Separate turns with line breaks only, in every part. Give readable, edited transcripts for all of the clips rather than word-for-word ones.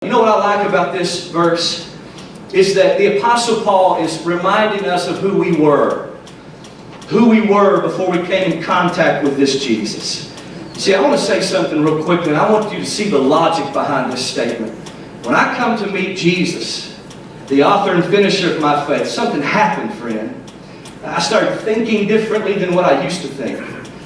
You know what I like about this verse? Is that the Apostle Paul is reminding us of who we were. Who we were before we came in contact with this Jesus. See, I want to say something real quickly, and I want you to see the logic behind this statement. When I come to meet Jesus, the author and finisher of my faith, something happened, friend. I started thinking differently than what I used to think.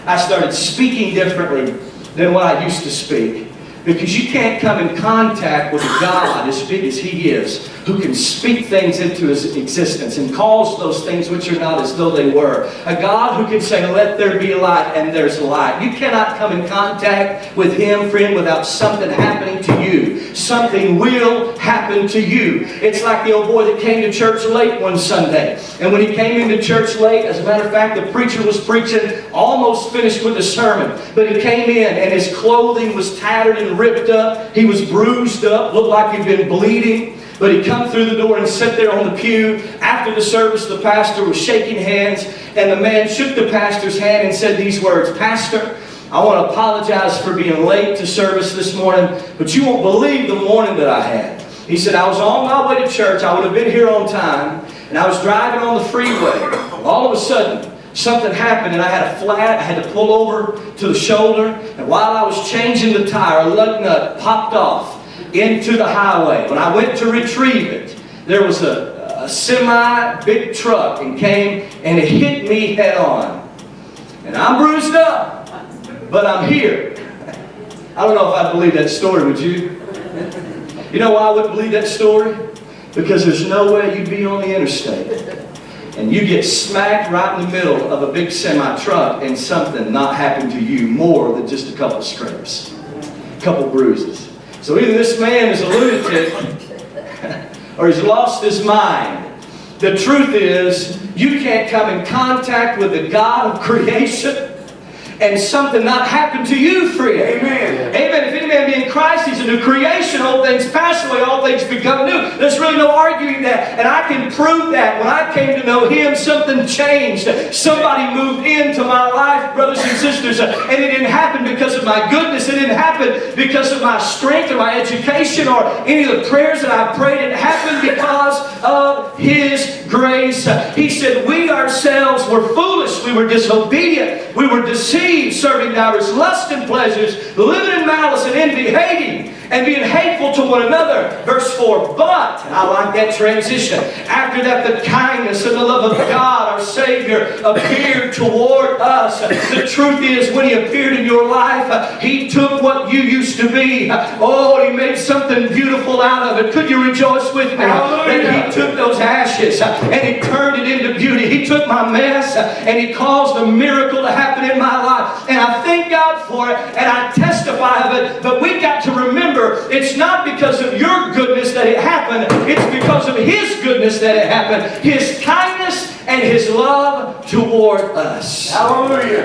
I started speaking differently than what I used to speak. Because you can't come in contact with a God as big as He is, who can speak things into His existence and calls those things which are not as though they were. A God who can say, let there be light, and there's light. You cannot come in contact with Him, friend, without something happening to you. Something will happen to you. It's like the old boy that came to church late one Sunday. And when he came into church late, as a matter of fact, the preacher was preaching, almost finished with the sermon. But he came in and his clothing was tattered and ripped up. He was bruised up, looked like he'd been bleeding. But he come through the door and sat there on the pew. After the service, the pastor was shaking hands. And the man shook the pastor's hand and said these words, "Pastor, I want to apologize for being late to service this morning, but you won't believe the morning that I had." He said, "I was on my way to church. I would have been here on time. And I was driving on the freeway. All of a sudden, something happened and I had a flat. I had to pull over to the shoulder. And while I was changing the tire, a lug nut popped off into the highway. When I went to retrieve it, there was a semi big truck and came and it hit me head on. And I'm bruised up, but I'm here." I don't know if I'd believe that story, would you? You know why I wouldn't believe that story? Because there's no way you'd be on the interstate and you get smacked right in the middle of a big semi-truck and something not happen to you more than just a couple scrapes, a couple bruises. So either this man is a lunatic or he's lost his mind. The truth is, you can't come in contact with the God of creation and something not happen to you, friend.
Amen.
Amen. If any man be in Christ, he's a new creation. Old things pass away, all things become new. There's really no arguing that. And I can prove that. When I came to know Him, something changed. Somebody moved into my life, brothers and sisters. And it didn't happen because of my goodness. It didn't happen because of my strength or my education or any of the prayers that I prayed. It happened because of His grace. He said, we ourselves were foolish. We were disobedient. We were deceived, serving divers lusts and pleasures, living in malice and envy, hating and being hateful to one another. Verse 4, but, and I like that transition, after that the kindness and the love of God, our Savior, appeared toward us. The truth is, when He appeared in your life, He took what you used to be. Oh, He made something beautiful out of it. Could you rejoice with me? That He took those ashes and He turned it into beauty. He took my mess and He caused a miracle to happen in my life. And I thank God for it and I testify of it. But we got to remember, it's not because of your goodness that it happened. It's because of His goodness that it happened. His kindness and His love toward us.
Hallelujah.